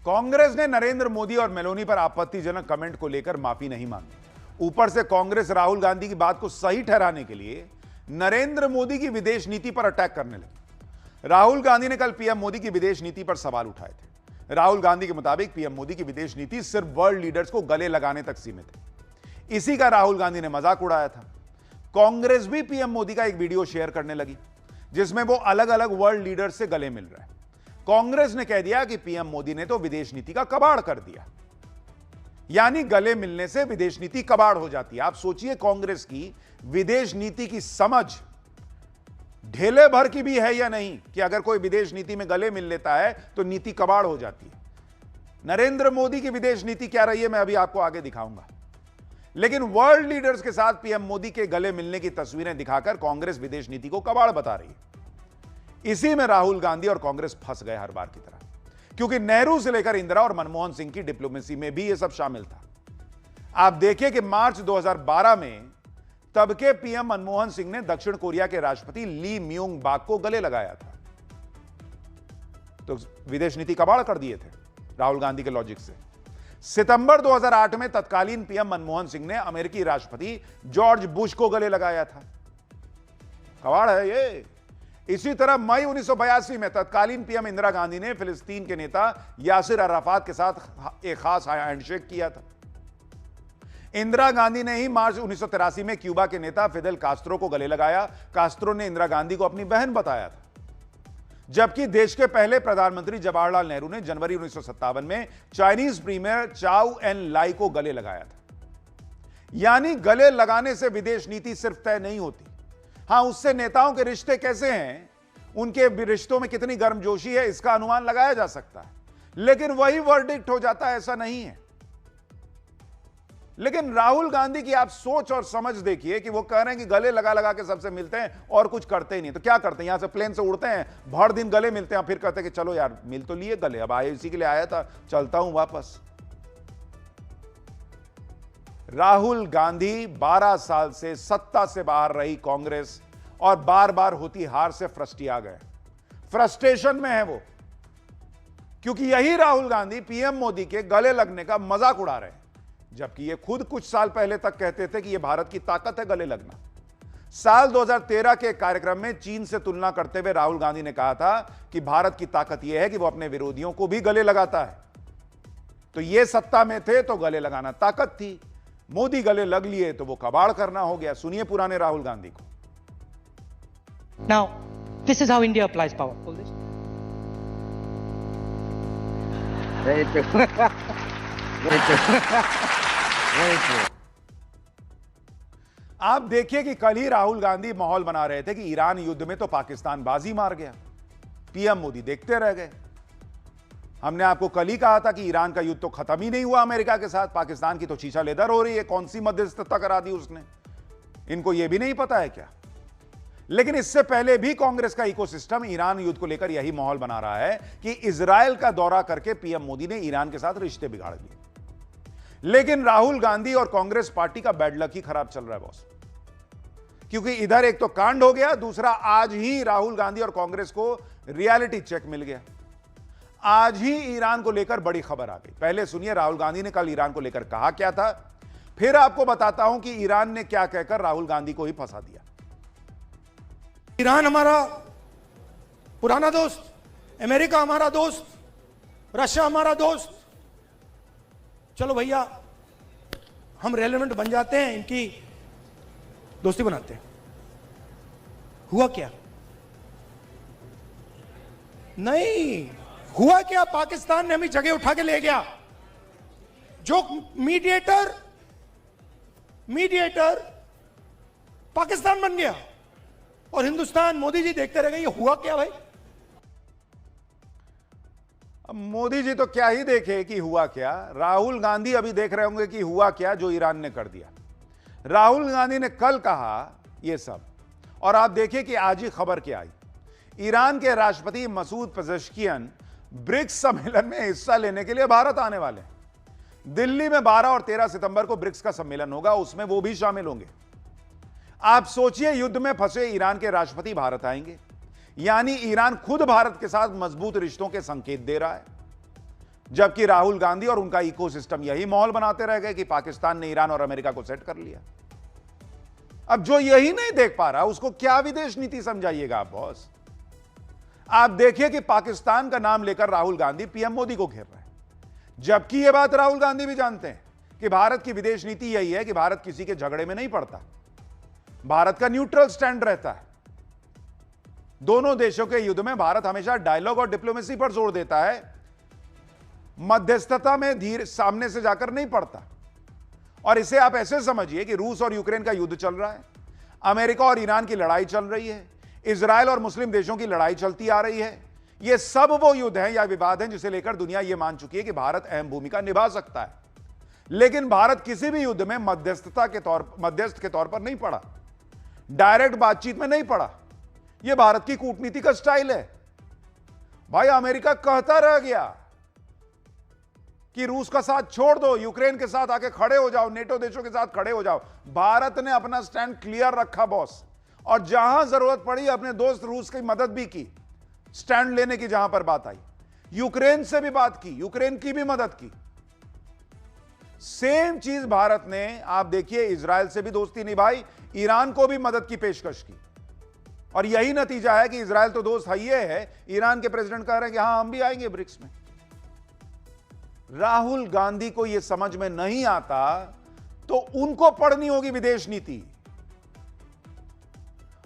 कांग्रेस ने नरेंद्र मोदी और मेलोनी पर आपत्तिजनक कमेंट को लेकर माफी नहीं मांगी। ऊपर से कांग्रेस राहुल गांधी की बात को सही ठहराने के लिए नरेंद्र मोदी की विदेश नीति पर अटैक करने लगी। राहुल गांधी ने कल पीएम मोदी की विदेश नीति पर सवाल उठाए थे। राहुल गांधी के मुताबिक पीएम मोदी की विदेश नीति सिर्फ वर्ल्ड लीडर्स को गले लगाने तक सीमित है। इसी का राहुल गांधी ने मजाक उड़ाया था। कांग्रेस भी पीएम मोदी का एक वीडियो शेयर करने लगी जिसमें वो अलग अलग वर्ल्ड लीडर्स से गले मिल रहे हैं। कांग्रेस ने कह दिया कि पीएम मोदी ने तो विदेश नीति का कबाड़ कर दिया, यानी गले मिलने से विदेश नीति कबाड़ हो जाती है। आप सोचिए, कांग्रेस की विदेश नीति की समझ ढेले भर की भी है या नहीं कि अगर कोई विदेश नीति में गले मिल लेता है तो नीति कबाड़ हो जाती है। नरेंद्र मोदी की विदेश नीति क्या रही है मैं अभी आपको आगे दिखाऊंगा, लेकिन वर्ल्ड लीडर्स के साथ पीएम मोदी के गले मिलने की तस्वीरें दिखाकर कांग्रेस विदेश नीति को कबाड़ बता रही है। इसी में राहुल गांधी और कांग्रेस फंस गए हर बार की तरह, क्योंकि नेहरू से लेकर इंदिरा और मनमोहन सिंह की डिप्लोमेसी में भी यह सब शामिल था। आप देखिए कि मार्च 2012 में तब के पीएम मनमोहन सिंह ने दक्षिण कोरिया के राष्ट्रपति ली म्यूंग बाक को गले लगाया था, तो विदेश नीति कबाड़ कर दिए थे राहुल गांधी के लॉजिक से। सितंबर 2008 में तत्कालीन पीएम मनमोहन सिंह ने अमेरिकी राष्ट्रपति जॉर्ज बुश को गले लगाया था। कबाड़ है ये। इसी तरह मई 1982 में तत्कालीन पीएम इंदिरा गांधी ने फिलिस्तीन के नेता यासिर अराफात के साथ एक खास हैंडशेक किया था। इंदिरा गांधी ने ही मार्च 1983 में क्यूबा के नेता फिदेल कास्त्रो को गले लगाया। कास्त्रो ने इंदिरा गांधी को अपनी बहन बताया था, जबकि देश के पहले प्रधानमंत्री जवाहरलाल नेहरू ने जनवरी 1957 में चाइनीज प्रीमियर चाउ एन लाई को गले लगाया था। यानी गले लगाने से विदेश नीति सिर्फ तय नहीं होती, हां, उससे नेताओं के रिश्ते कैसे हैं, उनके रिश्तों में कितनी गर्मजोशी है, इसका अनुमान लगाया जा सकता है, लेकिन वही वर्डिक्ट हो जाता है ऐसा नहीं है। लेकिन राहुल गांधी की आप सोच और समझ देखिए कि वो कह रहे हैं कि गले लगा लगा के सबसे मिलते हैं और कुछ करते ही नहीं। तो क्या करते हैं, यहां से प्लेन से उड़ते हैं, भर दिन गले मिलते हैं, फिर कहते हैं कि चलो यार मिल तो लिए गले, अब आए इसी के लिए आया था, चलता हूं वापस। राहुल गांधी 12 साल से सत्ता से बाहर रही कांग्रेस और बार बार होती हार से फ्रस्ट्रेट गए, फ्रस्ट्रेशन में है वो, क्योंकि यही राहुल गांधी पीएम मोदी के गले लगने का मजाक उड़ा रहे हैं, जबकि ये खुद कुछ साल पहले तक कहते थे कि ये भारत की ताकत है गले लगना। साल 2013 के कार्यक्रम में चीन से तुलना करते हुए राहुल गांधी ने कहा था कि भारत की ताकत यह है कि वो अपने विरोधियों को भी गले लगाता है। तो ये सत्ता में थे तो गले लगाना ताकत थी, मोदी गले लग लिए तो वो कबाड़ करना हो गया। सुनिए पुराने राहुल गांधी को। Now, this is how India applies power. Hold this. Very true. Very true. Very true. आप देखिए कि कल ही राहुल गांधी माहौल बना रहे थे कि ईरान युद्ध में तो पाकिस्तान बाजी मार गया, पीएम मोदी देखते रह गए। हमने आपको कल ही कहा था कि ईरान का युद्ध तो खत्म ही नहीं हुआ अमेरिका के साथ, पाकिस्तान की तो शीशा लेदर हो रही है, कौन सी मध्यस्थता करा दी उसने, इनको यह भी नहीं पता है क्या। लेकिन इससे पहले भी कांग्रेस का इकोसिस्टम ईरान युद्ध को लेकर यही माहौल बना रहा है कि इजराइल का दौरा करके पीएम मोदी ने ईरान के साथ रिश्ते बिगाड़ दिए। लेकिन राहुल गांधी और कांग्रेस पार्टी का बैड लक ही खराब चल रहा है बॉस, क्योंकि इधर एक तो कांड हो गया, दूसरा आज ही राहुल गांधी और कांग्रेस को रियलिटी चेक मिल गया। आज ही ईरान को लेकर बड़ी खबर आ गई। पहले सुनिए राहुल गांधी ने कल ईरान को लेकर कहा क्या था, फिर आपको बताता हूं कि ईरान ने क्या कहकर राहुल गांधी को ही फंसा दिया। ईरान हमारा पुराना दोस्त, अमेरिका हमारा दोस्त, रशिया हमारा दोस्त, चलो भैया हम रेलेवेंट बन जाते हैं, इनकी दोस्ती बनाते हैं। हुआ क्या? नहीं हुआ क्या, पाकिस्तान ने हमें जगह उठा के ले गया। जो मीडिएटर पाकिस्तान बन गया और हिंदुस्तान, मोदी जी देखते रह गए। ये हुआ क्या भाई? अब मोदी जी तो क्या ही देखे कि हुआ क्या, राहुल गांधी अभी देख रहे होंगे कि हुआ क्या जो ईरान ने कर दिया। राहुल गांधी ने कल कहा ये सब, और आप देखिए कि आज ही खबर क्या आई। ईरान के राष्ट्रपति मसूद पेजेश्कियन ब्रिक्स सम्मेलन में हिस्सा लेने के लिए भारत आने वाले हैं। दिल्ली में 12 और 13 सितंबर को ब्रिक्स का सम्मेलन होगा, उसमें वो भी शामिल होंगे। आप सोचिए, युद्ध में फंसे ईरान के राष्ट्रपति भारत आएंगे, यानी ईरान खुद भारत के साथ मजबूत रिश्तों के संकेत दे रहा है। जबकि राहुल गांधी और उनका इकोसिस्टम यही माहौल बनाते रह गए कि पाकिस्तान ने ईरान और अमेरिका को सेट कर लिया। अब जो यही नहीं देख पा रहा उसको क्या विदेश नीति समझाइएगा आप बॉस। आप देखिए कि पाकिस्तान का नाम लेकर राहुल गांधी पीएम मोदी को घेर रहे हैं, जबकि यह बात राहुल गांधी भी जानते हैं कि भारत की विदेश नीति यही है कि भारत किसी के झगड़े में नहीं पड़ता, भारत का न्यूट्रल स्टैंड रहता है। दोनों देशों के युद्ध में भारत हमेशा डायलॉग और डिप्लोमेसी पर जोर देता है, मध्यस्थता में धीरे सामने से जाकर नहीं पड़ता। और इसे आप ऐसे समझिए कि रूस और यूक्रेन का युद्ध चल रहा है, अमेरिका और ईरान की लड़ाई चल रही है, इजराइल और मुस्लिम देशों की लड़ाई चलती आ रही है। ये सब वो युद्ध हैं या विवाद हैं जिसे लेकर दुनिया यह मान चुकी है कि भारत अहम भूमिका निभा सकता है। लेकिन भारत किसी भी युद्ध में मध्यस्थ के तौर पर नहीं पड़ा, डायरेक्ट बातचीत में नहीं पड़ा। यह भारत की कूटनीति का स्टाइल है। भाई अमेरिका कहता रह गया कि रूस का साथ छोड़ दो, यूक्रेन के साथ आके खड़े हो जाओ, नेटो देशों के साथ खड़े हो जाओ। भारत ने अपना स्टैंड क्लियर रखा बॉस, और जहां जरूरत पड़ी अपने दोस्त रूस की मदद भी की, स्टैंड लेने की जहां पर बात आई, यूक्रेन से भी बात की, यूक्रेन की भी मदद की। सेम चीज भारत ने, आप देखिए, इजराइल से भी दोस्ती निभाई, ईरान को भी मदद की पेशकश की, और यही नतीजा है कि इजराइल तो दोस्त है ही है, ईरान के प्रेसिडेंट कह रहे हैं कि हां हम भी आएंगे ब्रिक्स में। राहुल गांधी को यह समझ में नहीं आता तो उनको पढ़नी होगी विदेश नीति।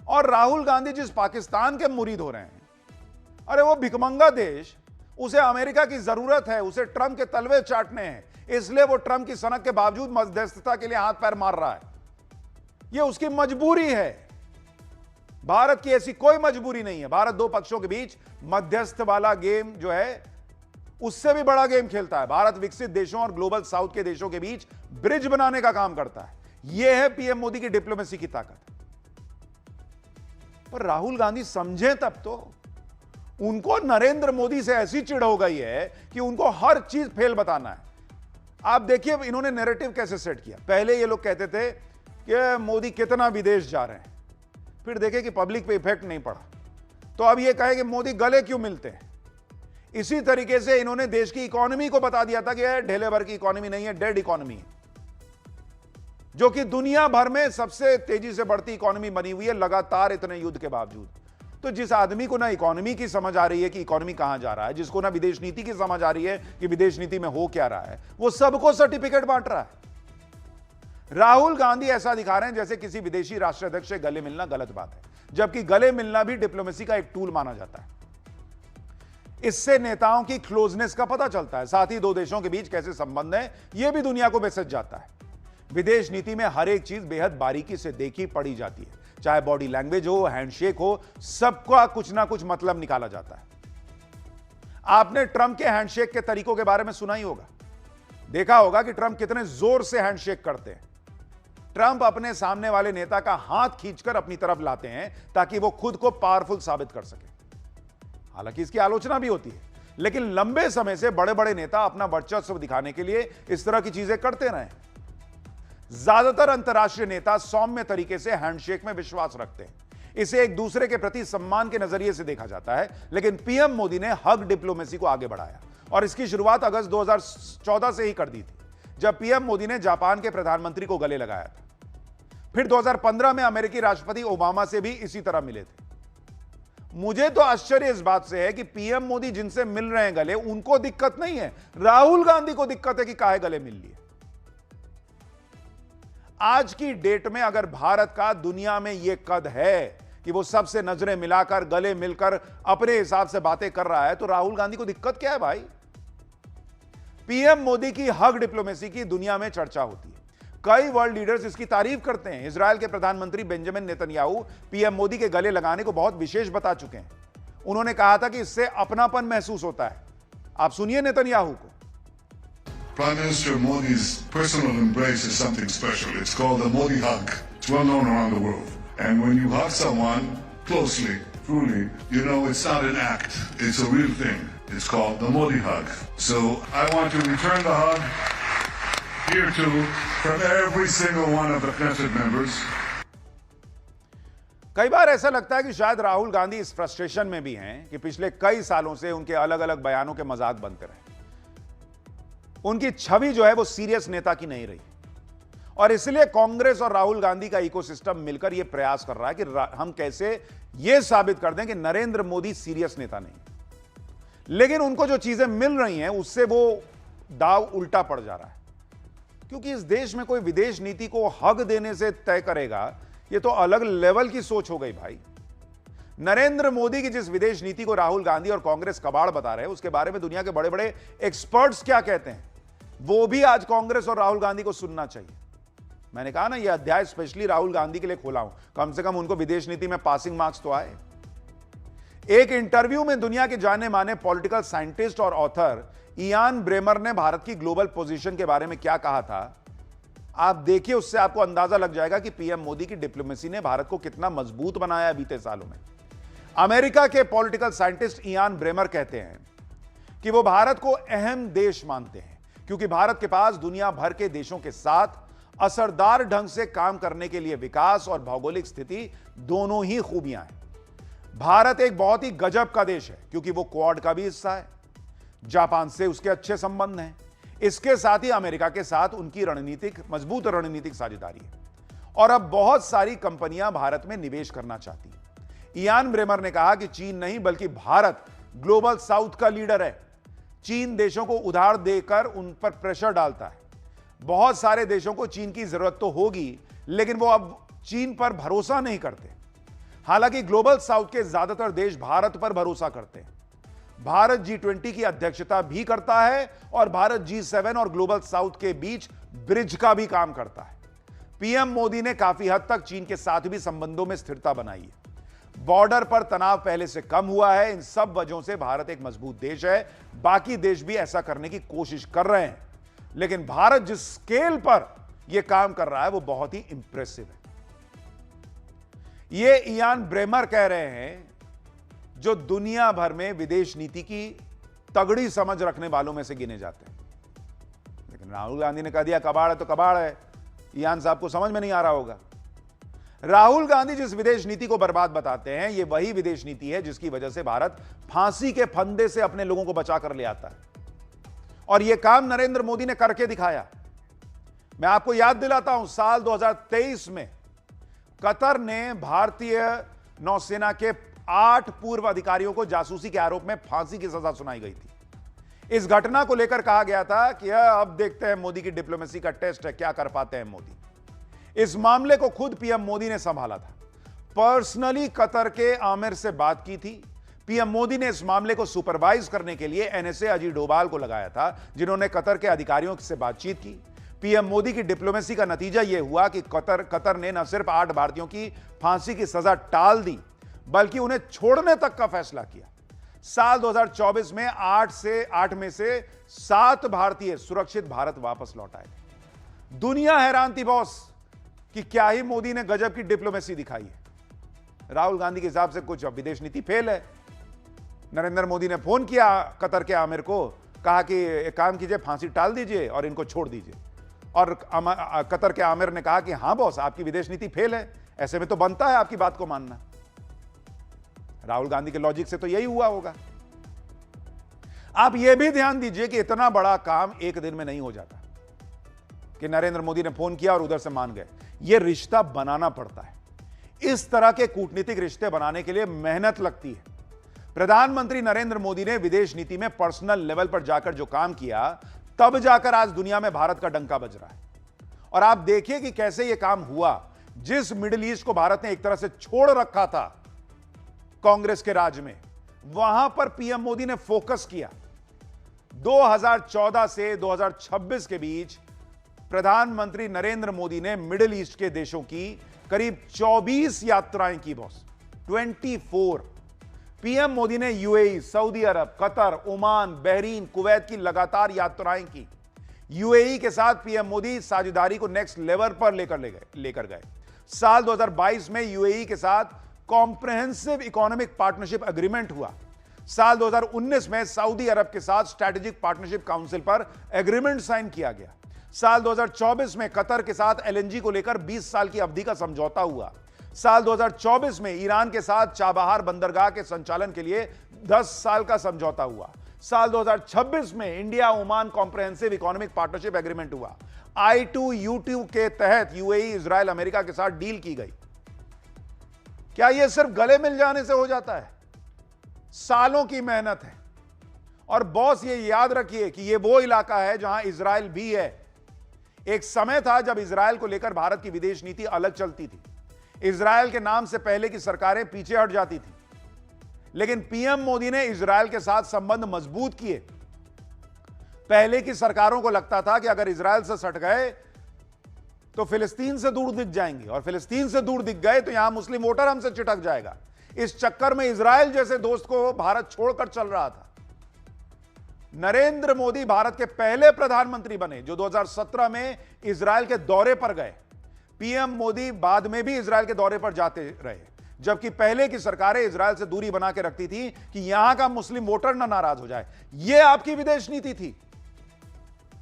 और राहुल गांधी जिस पाकिस्तान के मुरीद हो रहे हैं, अरे वो भिखमंगा देश, उसे अमेरिका की जरूरत है, उसे ट्रंप के तलवे चाटने हैं, इसलिए वो ट्रंप की सनक के बावजूद मध्यस्थता के लिए हाथ पैर मार रहा है। यह उसकी मजबूरी है। भारत की ऐसी कोई मजबूरी नहीं है। भारत दो पक्षों के बीच मध्यस्थ वाला गेम जो है उससे भी बड़ा गेम खेलता है। भारत विकसित देशों और ग्लोबल साउथ के देशों के बीच ब्रिज बनाने का काम करता है। यह है पीएम मोदी की डिप्लोमेसी की ताकत। पर राहुल गांधी समझे तब तो। उनको नरेंद्र मोदी से ऐसी चिढ़ हो गई है कि उनको हर चीज फेल बताना है। आप देखिए इन्होंने नैरेटिव कैसे सेट किया। पहले ये लोग कहते थे कि मोदी कितना विदेश जा रहे हैं, फिर देखे कि पब्लिक पे इफेक्ट नहीं पड़ा, तो अब ये कहे कि मोदी गले क्यों मिलते हैं। इसी तरीके से इन्होंने देश की इकोनॉमी को बता दिया था कि यह ढेले भर की इकोनॉमी नहीं है, डेड इकोनॉमी है, जो कि दुनिया भर में सबसे तेजी से बढ़ती इकोनॉमी बनी हुई है लगातार इतने युद्ध के बावजूद। तो जिस आदमी को ना इकोनॉमी की समझ आ रही है कि इकोनॉमी कहां जा रहा है, जिसको ना विदेश नीति की समझ आ रही है कि विदेश नीति में हो क्या रहा है, वो सबको सर्टिफिकेट बांट रहा है। राहुल गांधी ऐसा दिखा रहे हैं जैसे किसी विदेशी राष्ट्राध्यक्ष से गले मिलना गलत बात है, जबकि गले मिलना भी डिप्लोमेसी का एक टूल माना जाता है। इससे नेताओं की क्लोजनेस का पता चलता है, साथ ही दो देशों के बीच कैसे संबंध है यह भी दुनिया को मैसेज जाता है। विदेश नीति में हर एक चीज बेहद बारीकी से देखी पढ़ी जाती है, चाहे बॉडी लैंग्वेज हो, हैंडशेक हो, सबका कुछ ना कुछ मतलब निकाला जाता है। आपने ट्रंप के हैंडशेक के तरीकों के बारे में सुना ही होगा, देखा होगा कि ट्रंप कितने जोर से हैंडशेक करते हैं। ट्रंप अपने सामने वाले नेता का हाथ खींचकर अपनी तरफ लाते हैं ताकि वो खुद को पावरफुल साबित कर सके। हालांकि इसकी आलोचना भी होती है, लेकिन लंबे समय से बड़े बड़े नेता अपना वर्चस्व दिखाने के लिए इस तरह की चीजें करते रहे। ज्यादातर अंतर्राष्ट्रीय नेता सौम्य तरीके से हैंडशेक में विश्वास रखते हैं, इसे एक दूसरे के प्रति सम्मान के नजरिए से देखा जाता है। लेकिन पीएम मोदी ने हग डिप्लोमेसी को आगे बढ़ाया और इसकी शुरुआत अगस्त 2014 से ही कर दी थी, जब पीएम मोदी ने जापान के प्रधानमंत्री को गले लगाया था। फिर 2015 में अमेरिकी राष्ट्रपति ओबामा से भी इसी तरह मिले थे। मुझे तो आश्चर्य इस बात से है कि पीएम मोदी जिनसे मिल रहे हैं गले, उनको दिक्कत नहीं है, राहुल गांधी को दिक्कत है कि काहे गले मिल लिए। आज की डेट में अगर भारत का दुनिया में यह कद है कि वो सबसे नजरें मिलाकर गले मिलकर अपने हिसाब से बातें कर रहा है, तो राहुल गांधी को दिक्कत क्या है भाई। पीएम मोदी की हग डिप्लोमेसी की दुनिया में चर्चा होती है, कई वर्ल्ड लीडर्स इसकी तारीफ करते हैं। इजराइल के प्रधानमंत्री बेंजामिन नेतन्याहू पीएम मोदी के गले लगाने को बहुत विशेष बता चुके हैं। उन्होंने कहा था कि इससे अपनापन महसूस होता है। आप सुनिए नेतन्याहू को। Prime Minister Modi's personal embrace is something special. It's called the Modi hug. It's well known around the world. And when you hug someone closely, truly, you know it's not an act. It's a real thing. It's called the Modi hug. So I want to return the hug here too from every single one of the Knesset members. कई बार ऐसा लगता है कि शायद राहुल गांधी इस frustration में भी हैं कि पिछले कई सालों से उनके अलग अलग बयानों के मजाक बनते रहे। उनकी छवि जो है वो सीरियस नेता की नहीं रही। और इसलिए कांग्रेस और राहुल गांधी का इकोसिस्टम मिलकर यह प्रयास कर रहा है कि हम कैसे यह साबित कर दें कि नरेंद्र मोदी सीरियस नेता नहीं। लेकिन उनको जो चीजें मिल रही हैं उससे वो दाव उल्टा पड़ जा रहा है, क्योंकि इस देश में कोई विदेश नीति को हक देने से तय करेगा, यह तो अलग लेवल की सोच हो गई भाई। नरेंद्र मोदी की जिस विदेश नीति को राहुल गांधी और कांग्रेस कबाड़ बता रहे हैं, उसके बारे में दुनिया के बड़े बड़े एक्सपर्ट्स क्या कहते हैं, वो भी आज कांग्रेस और राहुल गांधी को सुनना चाहिए। मैंने कहा ना, यह अध्याय स्पेशली राहुल गांधी के लिए खोला हूं, कम से कम उनको विदेश नीति में पासिंग मार्क्स तो आए। एक इंटरव्यू में दुनिया के जाने माने पॉलिटिकल साइंटिस्ट और ऑथर इयान ब्रेमर ने भारत की ग्लोबल पोजीशन के बारे में क्या कहा था, आप देखिए, उससे आपको अंदाजा लग जाएगा कि पीएम मोदी की डिप्लोमेसी ने भारत को कितना मजबूत बनाया बीते सालों में। अमेरिका के पॉलिटिकल साइंटिस्ट इयान ब्रेमर कहते हैं कि वो भारत को अहम देश मानते हैं, क्योंकि भारत के पास दुनिया भर के देशों के साथ असरदार ढंग से काम करने के लिए विकास और भौगोलिक स्थिति दोनों ही खूबियां हैं। भारत एक बहुत ही गजब का देश है, क्योंकि वो क्वाड का भी हिस्सा है, जापान से उसके अच्छे संबंध हैं, इसके साथ ही अमेरिका के साथ उनकी मजबूत रणनीतिक साझेदारी है, और अब बहुत सारी कंपनियां भारत में निवेश करना चाहती हैं। इयान ब्रेमर ने कहा कि चीन नहीं बल्कि भारत ग्लोबल साउथ का लीडर है। चीन देशों को उधार देकर उन पर प्रेशर डालता है। बहुत सारे देशों को चीन की जरूरत तो होगी, लेकिन वो अब चीन पर भरोसा नहीं करते। हालांकि ग्लोबल साउथ के ज्यादातर देश भारत पर भरोसा करते हैं। भारत G20 की अध्यक्षता भी करता है और भारत G7 और ग्लोबल साउथ के बीच ब्रिज का भी काम करता है। पीएम मोदी ने काफी हद तक चीन के साथ भी संबंधों में स्थिरता बनाई है। बॉर्डर पर तनाव पहले से कम हुआ है। इन सब वजहों से भारत एक मजबूत देश है। बाकी देश भी ऐसा करने की कोशिश कर रहे हैं, लेकिन भारत जिस स्केल पर यह काम कर रहा है वो बहुत ही इंप्रेसिव है। ये इयान ब्रेमर कह रहे हैं, जो दुनिया भर में विदेश नीति की तगड़ी समझ रखने वालों में से गिने जाते हैं। लेकिन राहुल गांधी ने कह दिया कबाड़ है तो कबाड़ है। इयान साहब को समझ में नहीं आ रहा होगा। राहुल गांधी जिस विदेश नीति को बर्बाद बताते हैं, यह वही विदेश नीति है जिसकी वजह से भारत फांसी के फंदे से अपने लोगों को बचा कर ले आता है, और यह काम नरेंद्र मोदी ने करके दिखाया। मैं आपको याद दिलाता हूं, साल 2023 में कतर ने भारतीय नौसेना के 8 पूर्व अधिकारियों को जासूसी के आरोप में फांसी की सजा सुनाई गई थी। इस घटना को लेकर कहा गया था कि अब देखते हैं मोदी की डिप्लोमेसी का टेस्ट है, क्या कर पाते हैं मोदी। इस मामले को खुद पीएम मोदी ने संभाला था। पर्सनली कतर के आमिर से बात की थी। पीएम मोदी ने इस मामले को सुपरवाइज करने के लिए एनएसए अजीत डोभाल को लगाया था, जिन्होंने कतर के अधिकारियों से बातचीत की। पीएम मोदी की डिप्लोमेसी का नतीजा यह हुआ कि कतर ने न सिर्फ 8 भारतीयों की फांसी की सजा टाल दी, बल्कि उन्हें छोड़ने तक का फैसला किया। साल 2024 में 8 में से 7 भारतीय सुरक्षित भारत वापस लौट आए थे। दुनिया हैरान थी बॉस कि क्या ही मोदी ने गजब की डिप्लोमेसी दिखाई है। राहुल गांधी के हिसाब से कुछ विदेश नीति फेल है। नरेंद्र मोदी ने फोन किया कतर के आमिर को, कहा कि एक काम कीजिए, फांसी टाल दीजिए और इनको छोड़ दीजिए, और कतर के आमिर ने कहा कि हां बॉस, आपकी विदेश नीति फेल है, ऐसे में तो बनता है आपकी बात को मानना। राहुल गांधी के लॉजिक से तो यही हुआ होगा। आप यह भी ध्यान दीजिए कि इतना बड़ा काम एक दिन में नहीं हो जाता कि नरेंद्र मोदी ने फोन किया और उधर से मान गए। यह रिश्ता बनाना पड़ता है। इस तरह के कूटनीतिक रिश्ते बनाने के लिए मेहनत लगती है। प्रधानमंत्री नरेंद्र मोदी ने विदेश नीति में पर्सनल लेवल पर जाकर जो काम किया, तब जाकर आज दुनिया में भारत का डंका बज रहा है। और आप देखिए कि कैसे यह काम हुआ। जिस मिडिल ईस्ट को भारत ने एक तरह से छोड़ रखा था कांग्रेस के राज में, वहां पर पीएम मोदी ने फोकस किया। 2014 से 2026 के बीच प्रधानमंत्री नरेंद्र मोदी ने मिडिल ईस्ट के देशों की करीब 24 यात्राएं की बॉस, 24। पीएम मोदी ने यूएई, सऊदी अरब, कतर, ओमान, बहरीन, कुवैत की लगातार यात्राएं की। यूएई के साथ पीएम मोदी साझेदारी को नेक्स्ट लेवल पर लेकर गए। साल 2022 में यूएई के साथ कॉम्प्रिहेंसिव इकोनॉमिक पार्टनरशिप एग्रीमेंट हुआ। साल 2019 में सऊदी अरब के साथ स्ट्रैटेजिक पार्टनरशिप काउंसिल पर एग्रीमेंट साइन किया गया। साल 2024 में कतर के साथ एलएनजी को लेकर 20 साल की अवधि का समझौता हुआ। साल 2024 में ईरान के साथ चाबहार बंदरगाह के संचालन के लिए 10 साल का समझौता हुआ। साल 2026 में India Oman comprehensive economic partnership agreement हुआ। I2U2 के तहत यूएई, इजराइल, अमेरिका के साथ डील की गई। क्या यह सिर्फ गले मिल जाने से हो जाता है? सालों की मेहनत है। और बॉस, ये याद रखिए कि यह वो इलाका है जहां इजराइल भी है। एक समय था जब इजराइल को लेकर भारत की विदेश नीति अलग चलती थी। इजराइल के नाम से पहले की सरकारें पीछे हट जाती थी, लेकिन पीएम मोदी ने इजराइल के साथ संबंध मजबूत किए। पहले की सरकारों को लगता था कि अगर इजराइल से सट गए तो फिलिस्तीन से दूर दिख जाएंगे, और फिलिस्तीन से दूर दिख गए तो यहां मुस्लिम वोटर हमसे चिटक जाएगा। इस चक्कर में इजराइल जैसे दोस्त को भारत छोड़कर चल रहा था। नरेंद्र मोदी भारत के पहले प्रधानमंत्री बने जो 2017 में इजराइल के दौरे पर गए। पीएम मोदी बाद में भी इजराइल के दौरे पर जाते रहे, जबकि पहले की सरकारें इजराइल से दूरी बना के रखती थी कि यहां का मुस्लिम वोटर ना नाराज हो जाए। यह आपकी विदेश नीति थी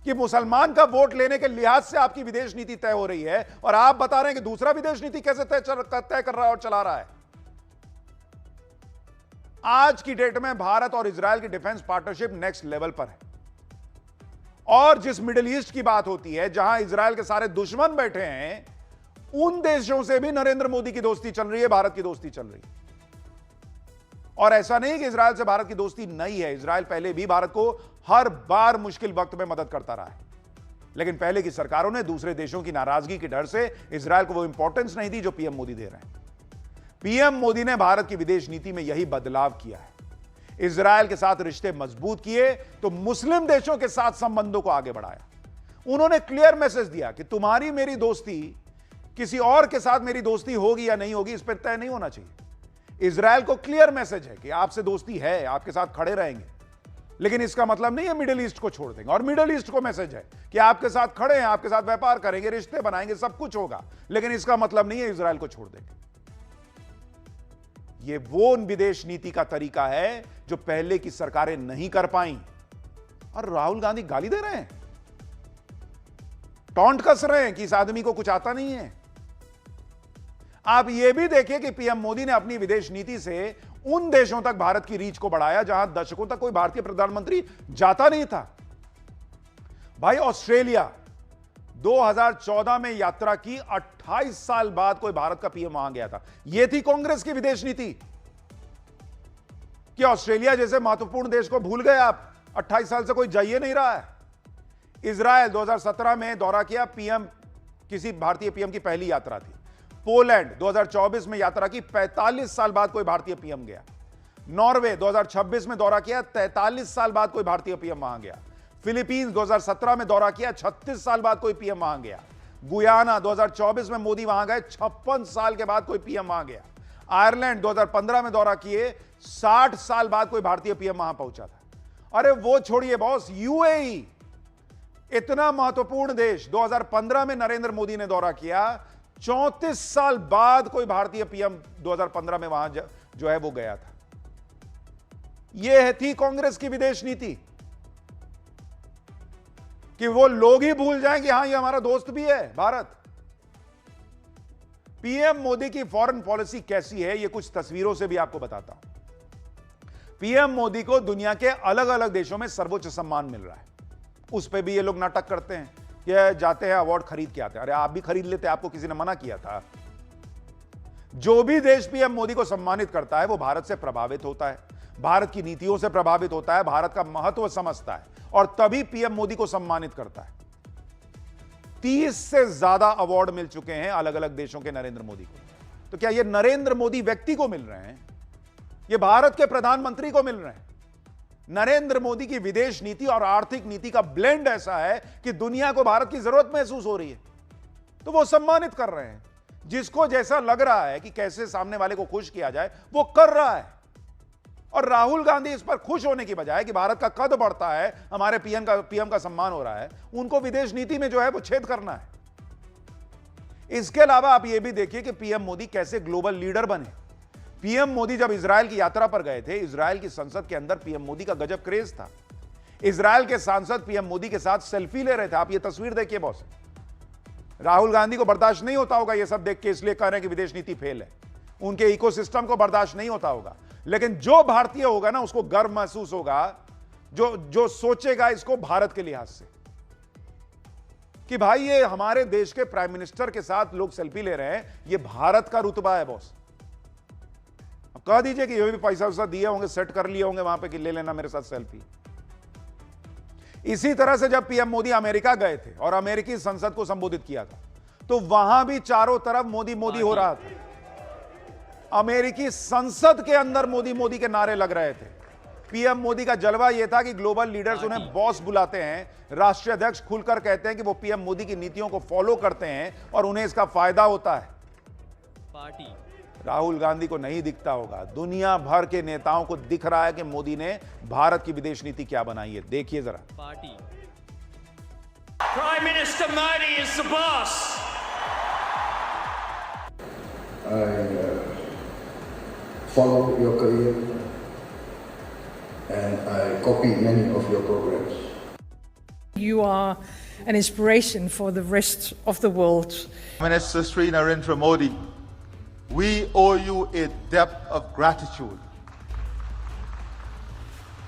कि मुसलमान का वोट लेने के लिहाज से आपकी विदेश नीति तय हो रही है, और आप बता रहे हैं कि दूसरा विदेश नीति कैसे तय कर रहा है और चला रहा है। आज की डेट में भारत और इजराइल की डिफेंस पार्टनरशिप नेक्स्ट लेवल पर है। और जिस मिडिल ईस्ट की बात होती है, जहां इजराइल के सारे दुश्मन बैठे हैं, उन देशों से भी नरेंद्र मोदी की दोस्ती चल रही है, भारत की दोस्ती चल रही है। और ऐसा नहीं कि इजराइल से भारत की दोस्ती नहीं है। इजराइल पहले भी भारत को हर बार मुश्किल वक्त में मदद करता रहा है, लेकिन पहले की सरकारों ने दूसरे देशों की नाराजगी के डर से इजराइल को वो इंपॉर्टेंस नहीं दी जो पीएम मोदी दे रहे हैं। पीएम मोदी ने भारत की विदेश नीति में यही बदलाव किया है। इजराइल के साथ रिश्ते मजबूत किए तो मुस्लिम देशों के साथ संबंधों को आगे बढ़ाया। उन्होंने क्लियर मैसेज दिया कि तुम्हारी मेरी दोस्ती, किसी और के साथ मेरी दोस्ती होगी या नहीं होगी, इस पर तय नहीं होना चाहिए। इजराइल को क्लियर मैसेज है कि आपसे दोस्ती है, आपके साथ खड़े रहेंगे, लेकिन इसका मतलब नहीं है मिडिल ईस्ट को छोड़ देंगे। और मिडिल ईस्ट को मैसेज है कि आपके साथ खड़े हैं, आपके साथ व्यापार करेंगे, रिश्ते बनाएंगे, सब कुछ होगा, लेकिन इसका मतलब नहीं है इजराइल को छोड़ देंगे। यह वो विदेश नीति का तरीका है जो पहले की सरकारें नहीं कर पाई। और राहुल गांधी गाली दे रहे हैं, टॉन्ट कस रहे हैं कि इस आदमी को कुछ आता नहीं है। आप यह भी देखिए कि पीएम मोदी ने अपनी विदेश नीति से उन देशों तक भारत की रीच को बढ़ाया जहां दशकों तक कोई भारतीय प्रधानमंत्री जाता नहीं था। भाई, ऑस्ट्रेलिया 2014 में यात्रा की, 28 साल बाद कोई भारत का पीएम वहां गया था। यह थी कांग्रेस की विदेश नीति कि ऑस्ट्रेलिया जैसे महत्वपूर्ण देश को भूल गए आप, 28 साल से कोई जाइए नहीं रहा है। इजराइल 2017 में दौरा किया, पीएम, किसी भारतीय पीएम की पहली यात्रा थी। पोलैंड 2024 में यात्रा की, 45 साल बाद कोई भारतीय पीएम गया। नॉर्वे 2026 में दौरा किया, 43 साल बाद कोई भारतीय पीएम वहां गया। फिलीपींस 2017 में दौरा किया, 36 साल बाद कोई पीएम वहां गया। गुयाना 2024 में मोदी वहां गए, 56 साल के बाद कोई पीएम वहां गया। आयरलैंड 2015 में दौरा किए, 60 साल बाद कोई भारतीय पीएम वहां पहुंचा था। अरे वो छोड़िए बॉस, यूएई, इतना महत्वपूर्ण देश, 2015 में नरेंद्र मोदी ने दौरा किया, 34 साल बाद कोई भारतीय पीएम 2015 में वहां जो है वो गया था। यह थी कांग्रेस की विदेश नीति कि वो लोग ही भूल जाएं कि हां ये हमारा दोस्त भी है भारत। पीएम मोदी की फॉरेन पॉलिसी कैसी है, ये कुछ तस्वीरों से भी आपको बताता हूं। पीएम मोदी को दुनिया के अलग अलग देशों में सर्वोच्च सम्मान मिल रहा है, उस पर भी ये लोग नाटक करते हैं, ये जाते हैं अवार्ड खरीद के आते हैं। अरे आप भी खरीद लेते, आपको किसी ने मना किया था? जो भी देश पीएम मोदी को सम्मानित करता है वो भारत से प्रभावित होता है, भारत की नीतियों से प्रभावित होता है, भारत का महत्व समझता है, और तभी पीएम मोदी को सम्मानित करता है। 30 से ज्यादा अवार्ड मिल चुके हैं अलग अलग देशों के नरेंद्र मोदी को। तो क्या ये नरेंद्र मोदी व्यक्ति को मिल रहे हैं? ये भारत के प्रधानमंत्री को मिल रहे हैं? नरेंद्र मोदी की विदेश नीति और आर्थिक नीति का ब्लेंड ऐसा है कि दुनिया को भारत की जरूरत महसूस हो रही है, तो वो सम्मानित कर रहे हैं। जिसको जैसा लग रहा है कि कैसे सामने वाले को खुश किया जाए वो कर रहा है। और राहुल गांधी इस पर खुश होने की बजाय कि भारत का कद बढ़ता है, हमारे पीएम का सम्मान हो रहा है, उनको विदेश नीति में जो है वो छेद करना है। इसके अलावा आप ये भी देखिए कि पीएम मोदी कैसे ग्लोबल लीडर बने। पीएम मोदी जब इजराइल की यात्रा पर गए थे, इजराइल की संसद के अंदर पीएम मोदी का गजब क्रेज था। इजराइल के सांसद पीएम मोदी के साथ सेल्फी ले रहे थे। आप ये तस्वीर देखिए बॉस, राहुल गांधी को बर्दाश्त नहीं होता होगा ये सब देख के, इसलिए कह रहे हैं कि विदेश नीति फेल है। उनके इकोसिस्टम को बर्दाश्त नहीं होता होगा, लेकिन जो भारतीय होगा ना उसको गर्व महसूस होगा जो सोचेगा इसको भारत के लिहाज से कि भाई ये हमारे देश के प्राइम मिनिस्टर के साथ लोग सेल्फी ले रहे हैं, ये भारत का रुतबा है बॉस। अब कह दीजिए कि ये भी पैसा वैसा दिए होंगे, सेट कर लिए होंगे वहां पे कि ले लेना मेरे साथ सेल्फी। इसी तरह से जब पीएम मोदी अमेरिका गए थे और अमेरिकी संसद को संबोधित किया था तो वहां भी चारों तरफ मोदी मोदी हो रहा था। अमेरिकी संसद के अंदर मोदी मोदी के नारे लग रहे थे। पीएम मोदी का जलवा यह था कि ग्लोबल लीडर्स उन्हें बॉस बुलाते हैं, राष्ट्रीय अध्यक्ष खुलकर कहते हैं कि वो पीएम मोदी की नीतियों को फॉलो करते हैं और उन्हें इसका फायदा होता है। पार्टी राहुल गांधी को नहीं दिखता होगा, दुनिया भर के नेताओं को दिख रहा है कि मोदी ने भारत की विदेश नीति क्या बनाई है। देखिए जरा। Party Prime Minister Modi is the boss. I follow your career and I copy many of your programs. You are an inspiration for the rest of the world. Minister Sri Narendra Modi, we owe you a debt of gratitude.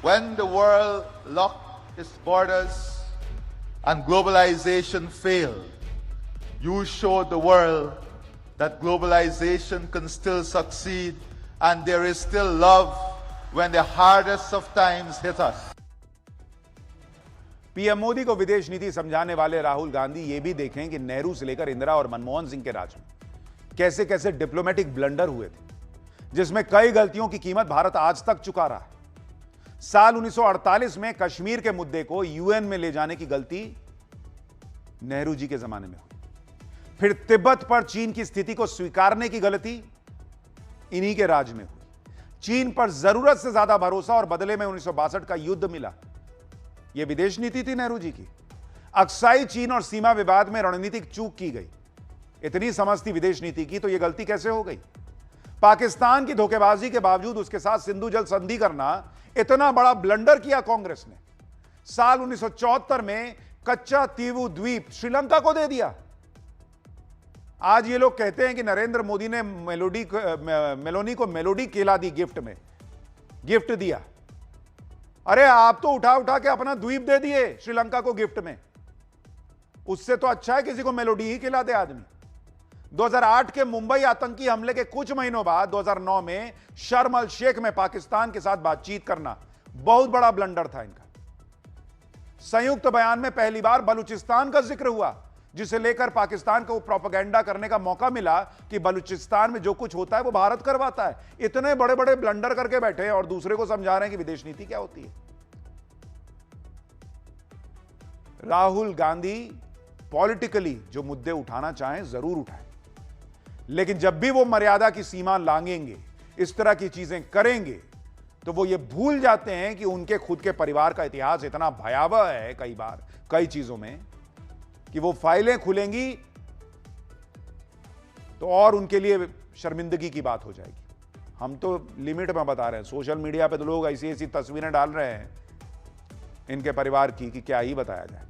When the world locked its borders and globalization failed, you showed the world that globalization can still succeed and there is still love when the hardest of times hit us. PM Modi को विदेश नीति समझाने वाले राहुल गांधी ये भी देखें कि नेहरू से लेकर इंदिरा और मनमोहन सिंह के राज में कैसे कैसे डिप्लोमेटिक ब्लंडर हुए थे, जिसमें कई गलतियों की कीमत भारत आज तक चुका रहा है। साल 1948 में कश्मीर के मुद्दे को यूएन में ले जाने की गलती नेहरू जी के जमाने में हुई। फिर तिब्बत पर चीन की स्थिति को स्वीकारने की गलती इन्हीं के राज में हुई। चीन पर जरूरत से ज्यादा भरोसा और बदले में 1962 का युद्ध मिला। यह विदेश नीति थी नेहरू जी की। अक्साई चीन और सीमा विवाद में रणनीतिक चूक की गई। इतनी समझ थी विदेश नीति की तो यह गलती कैसे हो गई? पाकिस्तान की धोखेबाजी के बावजूद उसके साथ सिंधु जल संधि करना इतना बड़ा ब्लंडर किया कांग्रेस ने। साल 1974 में कच्चा तीवु द्वीप श्रीलंका को दे दिया। आज ये लोग कहते हैं कि नरेंद्र मोदी ने मेलोनी को मेलोडी केला दी, गिफ्ट दिया। अरे आप तो उठा उठा के अपना द्वीप दे दिए श्रीलंका को गिफ्ट में। उससे तो अच्छा है किसी को मेलोडी ही खिला दे आदमी। 2008 के मुंबई आतंकी हमले के कुछ महीनों बाद 2009 में शर्म अल शेख में पाकिस्तान के साथ बातचीत करना बहुत बड़ा ब्लंडर था इनका। संयुक्त बयान में पहली बार बलूचिस्तान का जिक्र हुआ, जिसे लेकर पाकिस्तान को प्रोपेगेंडा करने का मौका मिला कि बलूचिस्तान में जो कुछ होता है वो भारत करवाता है। इतने बड़े बड़े ब्लंडर करके बैठे हैं और दूसरे को समझा रहे हैं कि विदेश नीति क्या होती है। राहुल गांधी पॉलिटिकली जो मुद्दे उठाना चाहें जरूर उठाएं, लेकिन जब भी वो मर्यादा की सीमा लांघेंगे, इस तरह की चीजें करेंगे, तो वो ये भूल जाते हैं कि उनके खुद के परिवार का इतिहास इतना भयावह है कई बार कई चीजों में कि वो फाइलें खुलेंगी तो और उनके लिए शर्मिंदगी की बात हो जाएगी। हम तो लिमिट में बता रहे हैं। सोशल मीडिया पे तो लोग ऐसी ऐसी तस्वीरें डाल रहे हैं इनके परिवार की कि क्या ही बताया जाए।